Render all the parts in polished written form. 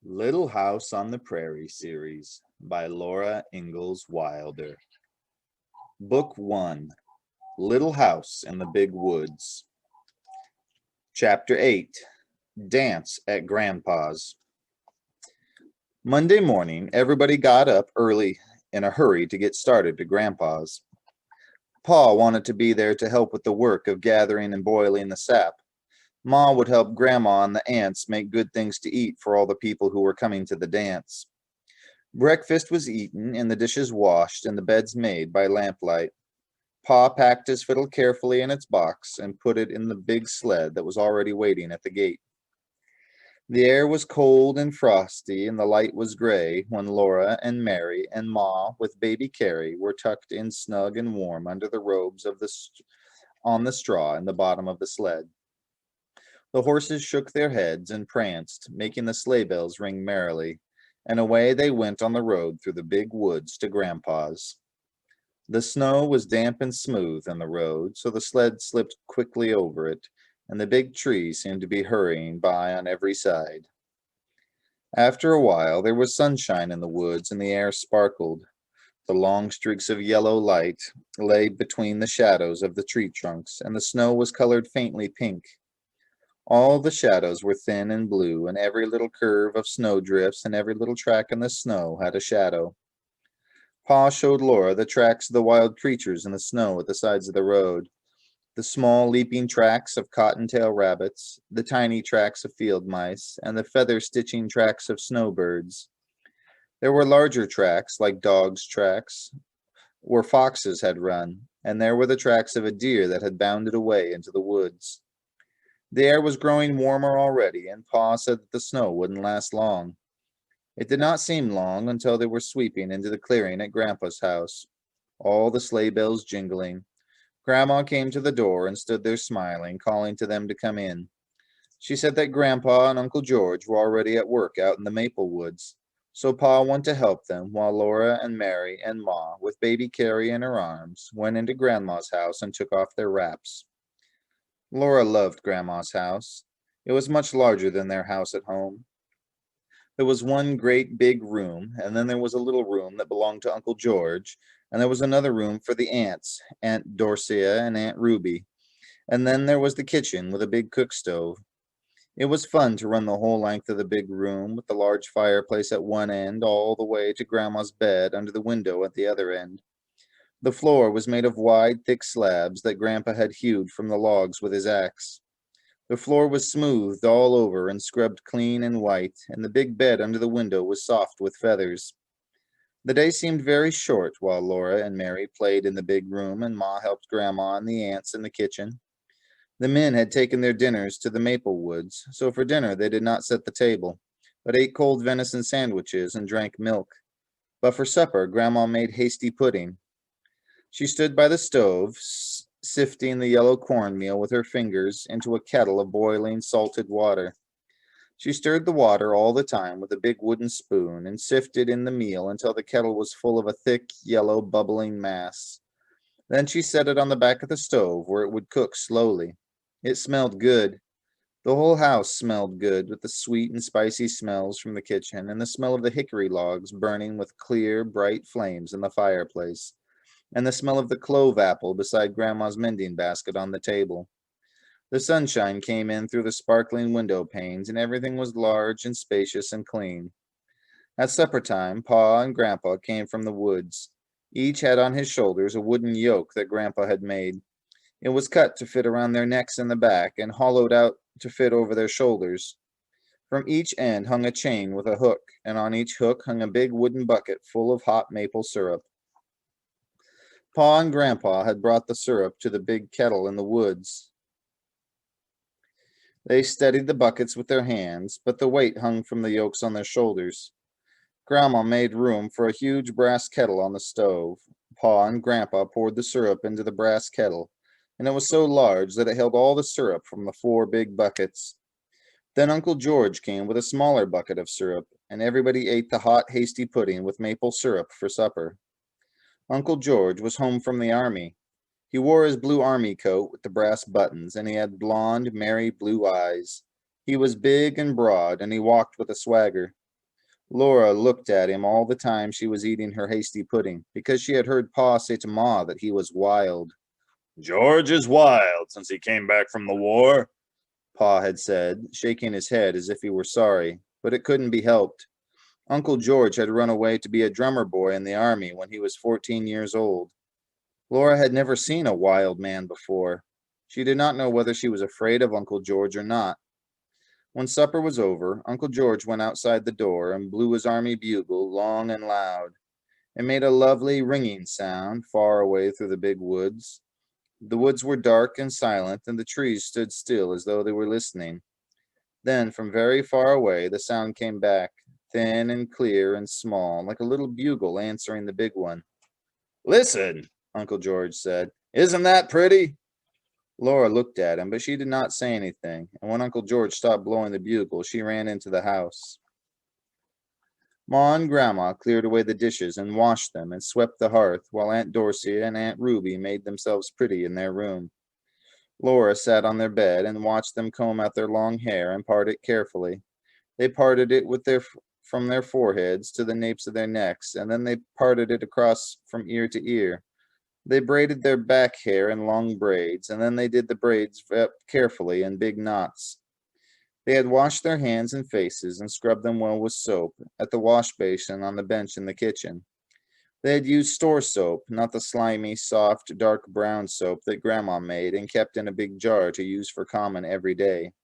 Little House on the Prairie series by Laura Ingalls Wilder. Book 1, Little House in the Big Woods. Chapter 8, Dance at Grandpa's. Monday morning, everybody got up early in a hurry to get started to Grandpa's. Pa wanted to be there to help with the work of gathering and boiling the sap. Ma would help Grandma and the aunts make good things to eat for all the people who were coming to the dance. Breakfast was eaten and the dishes washed and the beds made by lamplight. Pa packed his fiddle carefully in its box and put it in the big sled that was already waiting at the gate. The air was cold and frosty and the light was gray when Laura and Mary and Ma with baby Carrie were tucked in snug and warm under the robes on the straw in the bottom of the sled. The horses shook their heads and pranced, making the sleigh bells ring merrily, and away they went on the road through the big woods to Grandpa's. The snow was damp and smooth in the road, so the sled slipped quickly over it, and the big trees seemed to be hurrying by on every side. After a while, there was sunshine in the woods, and the air sparkled. The long streaks of yellow light lay between the shadows of the tree trunks, and the snow was colored faintly pink. All the shadows were thin and blue, and every little curve of snowdrifts and every little track in the snow had a shadow. Pa showed Laura the tracks of the wild creatures in the snow at the sides of the road, the small leaping tracks of cottontail rabbits, the tiny tracks of field mice, and the feather-stitching tracks of snowbirds. There were larger tracks, like dogs' tracks, where foxes had run, and there were the tracks of a deer that had bounded away into the woods. The air was growing warmer already, and Pa said that the snow wouldn't last long. It did not seem long until they were sweeping into the clearing at Grandpa's house, all the sleigh bells jingling. Grandma came to the door and stood there smiling, calling to them to come in. She said that Grandpa and Uncle George were already at work out in the maple woods, so Pa went to help them while Laura and Mary and Ma, with baby Carrie in her arms, went into Grandma's house and took off their wraps. Laura loved Grandma's house. It was much larger than their house at home. There was one great big room, and then there was a little room that belonged to Uncle George, and there was another room for the aunts, Aunt Dorcia and Aunt Ruby, and then there was the kitchen with a big cook stove. It was fun to run the whole length of the big room with the large fireplace at one end all the way to Grandma's bed under the window at the other end. The floor was made of wide, thick slabs that Grandpa had hewed from the logs with his axe. The floor was smoothed all over and scrubbed clean and white, and the big bed under the window was soft with feathers. The day seemed very short while Laura and Mary played in the big room and Ma helped Grandma and the aunts in the kitchen. The men had taken their dinners to the maple woods, so for dinner they did not set the table, but ate cold venison sandwiches and drank milk. But for supper, Grandma made hasty pudding. She stood by the stove, sifting the yellow cornmeal with her fingers into a kettle of boiling salted water. She stirred the water all the time with a big wooden spoon and sifted in the meal until the kettle was full of a thick, yellow, bubbling mass. Then she set it on the back of the stove where it would cook slowly. It smelled good. The whole house smelled good with the sweet and spicy smells from the kitchen and the smell of the hickory logs burning with clear, bright flames in the fireplace, and the smell of the clove apple beside Grandma's mending basket on the table. The sunshine came in through the sparkling window panes, and everything was large and spacious and clean. At supper time, Pa and Grandpa came from the woods. Each had on his shoulders a wooden yoke that Grandpa had made. It was cut to fit around their necks in the back and hollowed out to fit over their shoulders. From each end hung a chain with a hook, and on each hook hung a big wooden bucket full of hot maple syrup. Pa and Grandpa had brought the syrup to the big kettle in the woods. They steadied the buckets with their hands, but the weight hung from the yokes on their shoulders. Grandma made room for a huge brass kettle on the stove. Pa and Grandpa poured the syrup into the brass kettle, and it was so large that it held all the syrup from the 4 big buckets. Then Uncle George came with a smaller bucket of syrup, and everybody ate the hot, hasty pudding with maple syrup for supper. Uncle George was home from the army. He wore his blue army coat with the brass buttons, and he had blond, merry blue eyes. He was big and broad, and he walked with a swagger. Laura looked at him all the time she was eating her hasty pudding, because she had heard Pa say to Ma that he was wild. "George is wild since he came back from the war," Pa had said, shaking his head as if he were sorry, but it couldn't be helped. Uncle George had run away to be a drummer boy in the army when he was 14 years old. Laura had never seen a wild man before. She did not know whether she was afraid of Uncle George or not. When supper was over, Uncle George went outside the door and blew his army bugle long and loud. It made a lovely ringing sound far away through the big woods. The woods were dark and silent, and the trees stood still as though they were listening. Then, from very far away, the sound came back, thin and clear and small, like a little bugle answering the big one. "Listen," Uncle George said. "Isn't that pretty?" Laura looked at him, but she did not say anything, and when Uncle George stopped blowing the bugle, she ran into the house. Ma and Grandma cleared away the dishes and washed them and swept the hearth, while Aunt Dorcea and Aunt Ruby made themselves pretty in their room. Laura sat on their bed and watched them comb out their long hair and part it carefully. They parted it from their foreheads to the napes of their necks, and then they parted it across from ear to ear. They braided their back hair in long braids, and then they did the braids carefully in big knots. They had washed their hands and faces and scrubbed them well with soap at the wash basin on the bench in the kitchen. They had used store soap, not the slimy, soft, dark brown soap that Grandma made and kept in a big jar to use for common every day.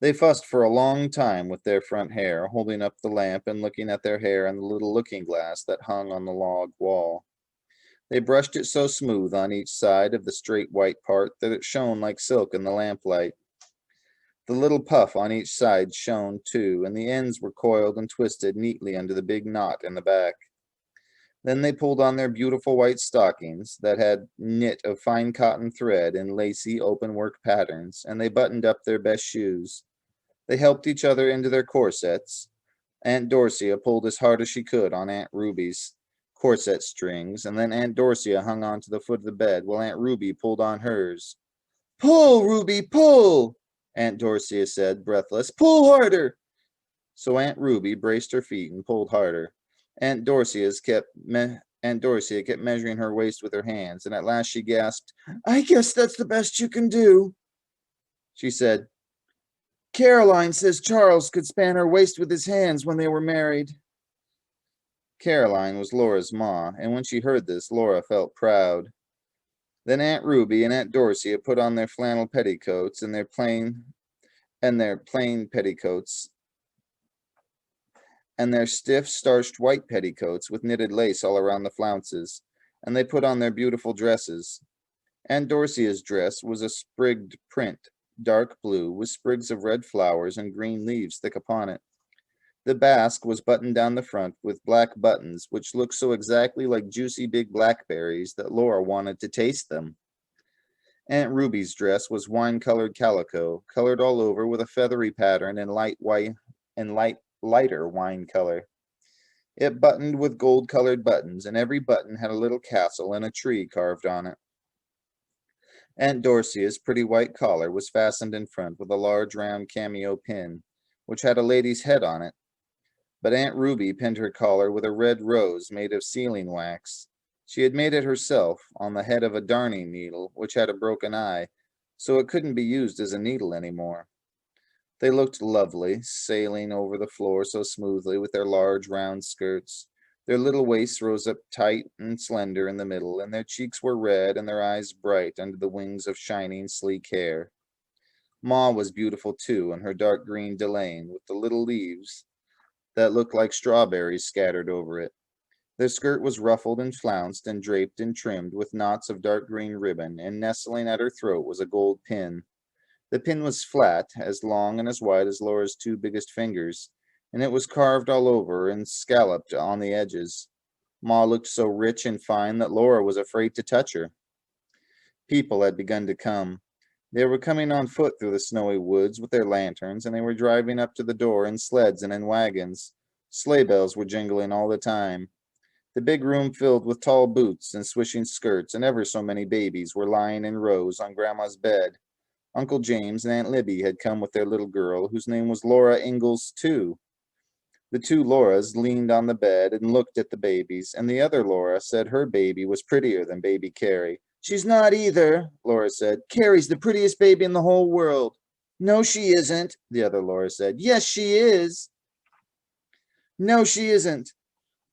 They fussed for a long time with their front hair, holding up the lamp and looking at their hair in the little looking glass that hung on the log wall. They brushed it so smooth on each side of the straight white part that it shone like silk in the lamplight. The little puff on each side shone too, and the ends were coiled and twisted neatly under the big knot in the back. Then they pulled on their beautiful white stockings that had knit of fine cotton thread in lacy open-work patterns, and they buttoned up their best shoes. They helped each other into their corsets. Aunt Dorcea pulled as hard as she could on Aunt Ruby's corset strings, and then Aunt Dorcea hung on to the foot of the bed while Aunt Ruby pulled on hers. "Pull, Ruby, pull!" Aunt Dorcea said, breathless. "Pull harder!" So Aunt Ruby braced her feet and pulled harder. Aunt Dorcea kept measuring her waist with her hands, and at last she gasped, "I guess that's the best you can do." She said, "Caroline says Charles could span her waist with his hands when they were married." Caroline was Laura's ma, and when she heard this, Laura felt proud. Then Aunt Ruby and Aunt Dorcea put on their flannel petticoats and their plain petticoats and their stiff starched white petticoats with knitted lace all around the flounces, and they put on their beautiful dresses. Aunt Dorcea's dress was a sprigged print, dark blue, with sprigs of red flowers and green leaves thick upon it. The basque was buttoned down the front with black buttons, which looked so exactly like juicy big blackberries that Laura wanted to taste them. Aunt Ruby's dress was wine-colored calico, colored all over with a feathery pattern in lighter wine color. It buttoned with gold-colored buttons, and every button had a little castle and a tree carved on it. Aunt Dorcea's pretty white collar was fastened in front with a large round cameo pin, which had a lady's head on it. But Aunt Ruby pinned her collar with a red rose made of sealing wax. She had made it herself on the head of a darning needle, which had a broken eye, so it couldn't be used as a needle any more. They looked lovely, sailing over the floor so smoothly with their large round skirts. Their little waists rose up tight and slender in the middle, and their cheeks were red and their eyes bright under the wings of shining, sleek hair. Ma was beautiful too, in her dark green delaine, with the little leaves that looked like strawberries scattered over it. Their skirt was ruffled and flounced and draped and trimmed with knots of dark green ribbon, and nestling at her throat was a gold pin. The pin was flat, as long and as wide as Laura's two biggest fingers, and it was carved all over and scalloped on the edges. Ma looked so rich and fine that Laura was afraid to touch her. People had begun to come. They were coming on foot through the snowy woods with their lanterns, and they were driving up to the door in sleds and in wagons. Sleigh bells were jingling all the time. The big room filled with tall boots and swishing skirts, and ever so many babies were lying in rows on Grandma's bed. Uncle James and Aunt Libby had come with their little girl, whose name was Laura Ingalls too. The two Lauras leaned on the bed and looked at the babies, and the other Laura said her baby was prettier than baby Carrie. She's not either, Laura said. Carrie's the prettiest baby in the whole world. No, she isn't, the other Laura said. Yes, she is. No, she isn't.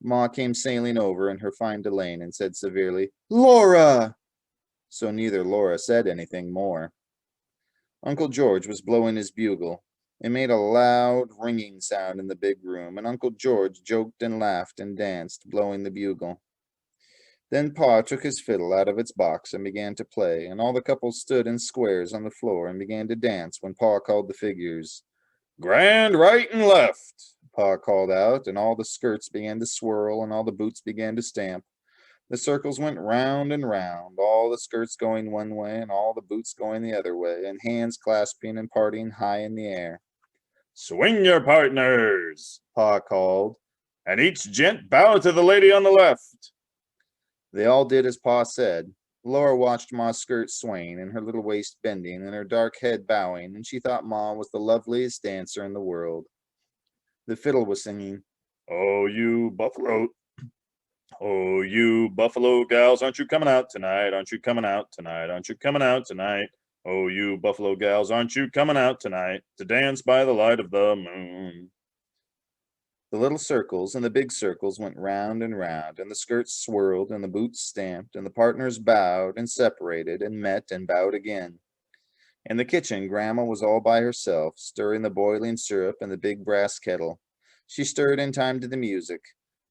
Ma came sailing over in her fine Delane and said severely, Laura! So neither Laura said anything more. Uncle George was blowing his bugle. It made a loud, ringing sound in the big room, and Uncle George joked and laughed and danced, blowing the bugle. Then Pa took his fiddle out of its box and began to play, and all the couple stood in squares on the floor and began to dance when Pa called the figures. Grand right and left, Pa called out, and all the skirts began to swirl and all the boots began to stamp. The circles went round and round, all the skirts going one way and all the boots going the other way, and hands clasping and parting high in the air. Swing your partners, Pa called, and each gent bow to the lady on the left. They all did as Pa said. Laura watched Ma's skirt swaying and her little waist bending and her dark head bowing, and she thought Ma was the loveliest dancer in the world. The fiddle was singing, Oh, you buffalo gals, aren't you coming out tonight? Aren't you coming out tonight? Aren't you coming out tonight? Oh, you buffalo gals, aren't you coming out tonight to dance by the light of the moon? The little circles and the big circles went round and round, and the skirts swirled, and the boots stamped, and the partners bowed and separated and met and bowed again. In the kitchen, Grandma was all by herself, stirring the boiling syrup in the big brass kettle. She stirred in time to the music.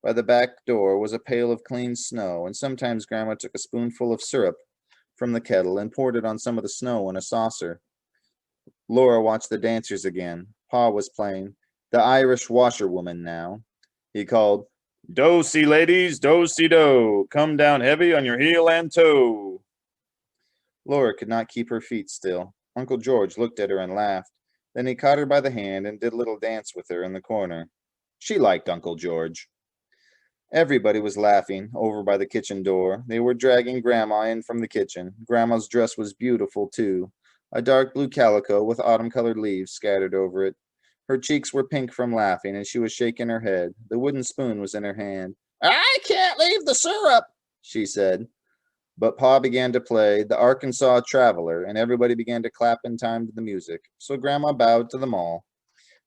By the back door was a pail of clean snow, and sometimes Grandma took a spoonful of syrup from the kettle and poured it on some of the snow in a saucer. Laura watched the dancers again. Pa was playing The Irish Washerwoman now. He called, Do-si, ladies, do-si-do. Come down heavy on your heel and toe. Laura could not keep her feet still. Uncle George looked at her and laughed. Then he caught her by the hand and did a little dance with her in the corner. She liked Uncle George. Everybody was laughing over by the kitchen door. They were dragging Grandma in from the kitchen. Grandma's dress was beautiful, too. A dark blue calico with autumn-colored leaves scattered over it. Her cheeks were pink from laughing, and she was shaking her head. The wooden spoon was in her hand. I can't leave the syrup, she said. But Pa began to play The Arkansas Traveler, and everybody began to clap in time to the music. So Grandma bowed to them all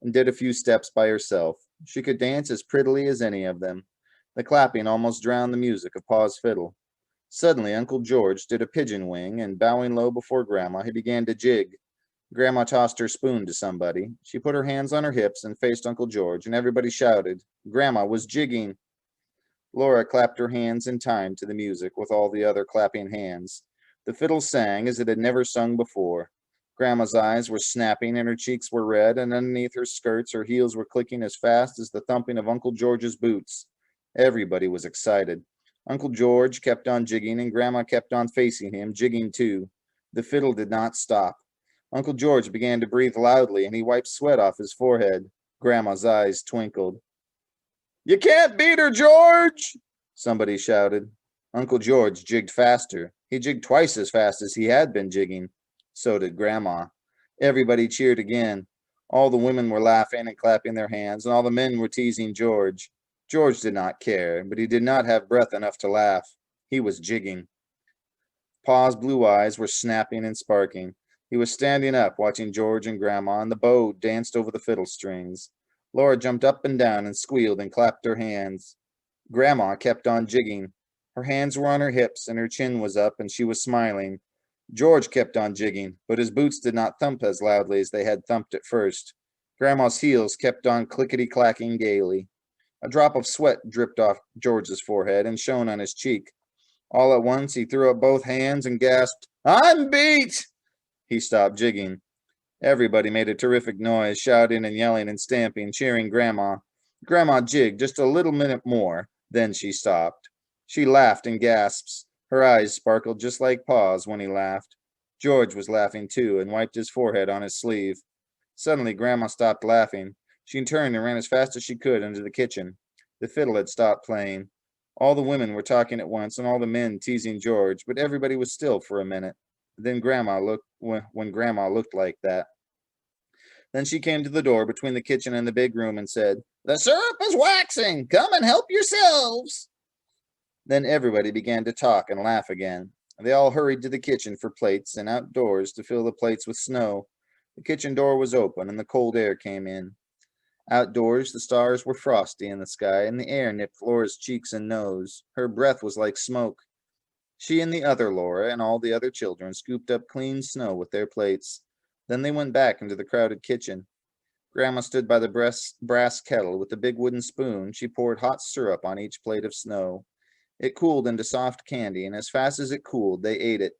and did a few steps by herself. She could dance as prettily as any of them. The clapping almost drowned the music of Pa's fiddle. Suddenly, Uncle George did a pigeon wing, and bowing low before Grandma, he began to jig. Grandma tossed her spoon to somebody. She put her hands on her hips and faced Uncle George, and everybody shouted. Grandma was jigging. Laura clapped her hands in time to the music with all the other clapping hands. The fiddle sang as it had never sung before. Grandma's eyes were snapping and her cheeks were red, and underneath her skirts her heels were clicking as fast as the thumping of Uncle George's boots. Everybody was excited. Uncle George kept on jigging, and Grandma kept on facing him, jigging too. The fiddle did not stop. Uncle George began to breathe loudly, and he wiped sweat off his forehead. Grandma's eyes twinkled. You can't beat her, George! Somebody shouted. Uncle George jigged faster. He jigged twice as fast as he had been jigging. So did Grandma. Everybody cheered again. All the women were laughing and clapping their hands, and all the men were teasing George. George did not care, but he did not have breath enough to laugh. He was jigging. Pa's blue eyes were snapping and sparking. He was standing up, watching George and Grandma, and the bow danced over the fiddle strings. Laura jumped up and down and squealed and clapped her hands. Grandma kept on jigging. Her hands were on her hips, and her chin was up, and she was smiling. George kept on jigging, but his boots did not thump as loudly as they had thumped at first. Grandma's heels kept on clickety-clacking gaily. A drop of sweat dripped off George's forehead and shone on his cheek. All at once he threw up both hands and gasped, I'm beat! He stopped jigging. Everybody made a terrific noise, shouting and yelling and stamping, cheering Grandma. Grandma jigged just a little minute more, then she stopped. She laughed in gasps. Her eyes sparkled just like Pa's when he laughed. George was laughing too and wiped his forehead on his sleeve. Suddenly Grandma stopped laughing. She turned and ran as fast as she could into the kitchen. The fiddle had stopped playing. All the women were talking at once and all the men teasing George, but everybody was still for a minute. Then when Grandma looked like that. Then she came to the door between the kitchen and the big room and said, "The syrup is waxing. Come and help yourselves." Then everybody began to talk and laugh again. They all hurried to the kitchen for plates and outdoors to fill the plates with snow. The kitchen door was open and the cold air came in. Outdoors, the stars were frosty in the sky, and the air nipped Laura's cheeks and nose. Her breath was like smoke. She and the other Laura and all the other children scooped up clean snow with their plates. Then they went back into the crowded kitchen. Grandma stood by the brass kettle with the big wooden spoon. She poured hot syrup on each plate of snow. It cooled into soft candy, and as fast as it cooled, they ate it.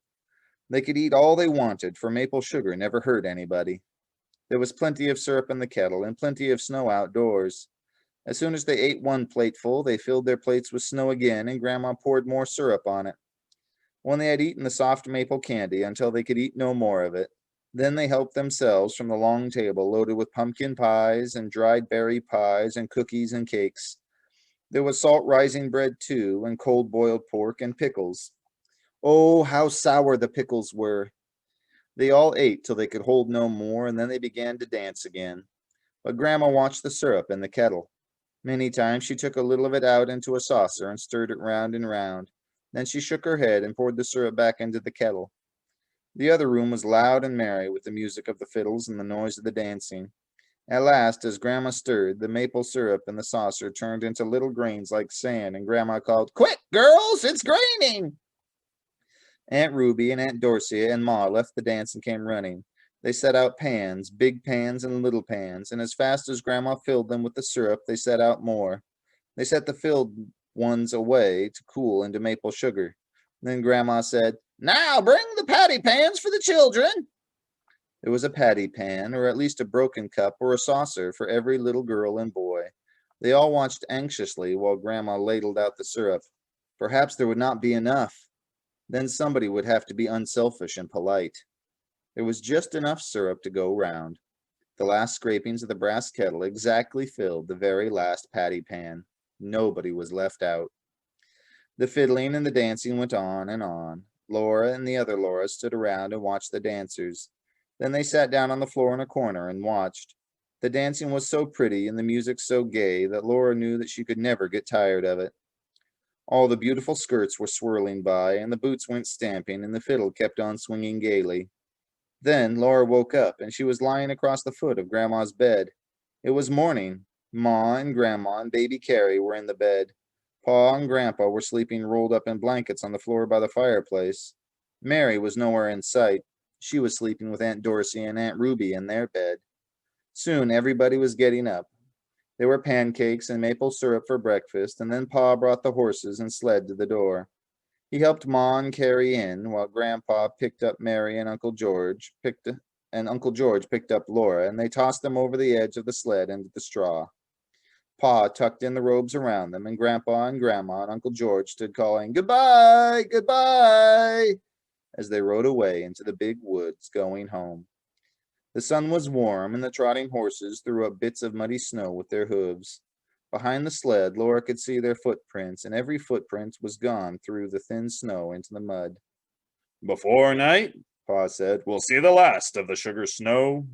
They could eat all they wanted, for maple sugar never hurt anybody. There was plenty of syrup in the kettle and plenty of snow outdoors. As soon as they ate one plateful, they filled their plates with snow again, and Grandma poured more syrup on it. When they had eaten the soft maple candy until they could eat no more of it, then they helped themselves from the long table loaded with pumpkin pies and dried berry pies and cookies and cakes. There was salt rising bread too, and cold boiled pork and pickles. Oh, how sour the pickles were! They all ate till they could hold no more, and then they began to dance again. But Grandma watched the syrup in the kettle. Many times she took a little of it out into a saucer and stirred it round and round. Then she shook her head and poured the syrup back into the kettle. The other room was loud and merry with the music of the fiddles and the noise of the dancing. At last, as Grandma stirred, the maple syrup in the saucer turned into little grains like sand, and Grandma called, "Quick, girls, it's graining!" Aunt Ruby and Aunt Dorcia and Ma left the dance and came running. They set out pans, big pans and little pans, and as fast as Grandma filled them with the syrup, they set out more. They set the filled ones away to cool into maple sugar. Then Grandma said, "Now bring the patty pans for the children." There was a patty pan, or at least a broken cup or a saucer for every little girl and boy. They all watched anxiously while Grandma ladled out the syrup. Perhaps there would not be enough. Then somebody would have to be unselfish and polite. There was just enough syrup to go round. The last scrapings of the brass kettle exactly filled the very last patty pan. Nobody was left out. The fiddling and the dancing went on and on. Laura and the other Laura stood around and watched the dancers. Then they sat down on the floor in a corner and watched. The dancing was so pretty and the music so gay that Laura knew that she could never get tired of it. All the beautiful skirts were swirling by, and the boots went stamping, and the fiddle kept on swinging gaily. Then Laura woke up, and she was lying across the foot of Grandma's bed. It was morning. Ma and Grandma and baby Carrie were in the bed. Pa and Grandpa were sleeping rolled up in blankets on the floor by the fireplace. Mary was nowhere in sight. She was sleeping with Aunt Dorothy and Aunt Ruby in their bed. Soon everybody was getting up. There were pancakes and maple syrup for breakfast, and then Pa brought the horses and sled to the door. He helped Ma and Carrie in, while Grandpa picked up Mary and Uncle George picked up Laura, and they tossed them over the edge of the sled into the straw. Pa tucked in the robes around them, and Grandpa and Grandma and Uncle George stood calling, "Goodbye, goodbye," as they rode away into the big woods going home. The sun was warm, and the trotting horses threw up bits of muddy snow with their hooves. Behind the sled, Laura could see their footprints, and every footprint was gone through the thin snow into the mud. "Before night," Pa said, "we'll see the last of the sugar snow."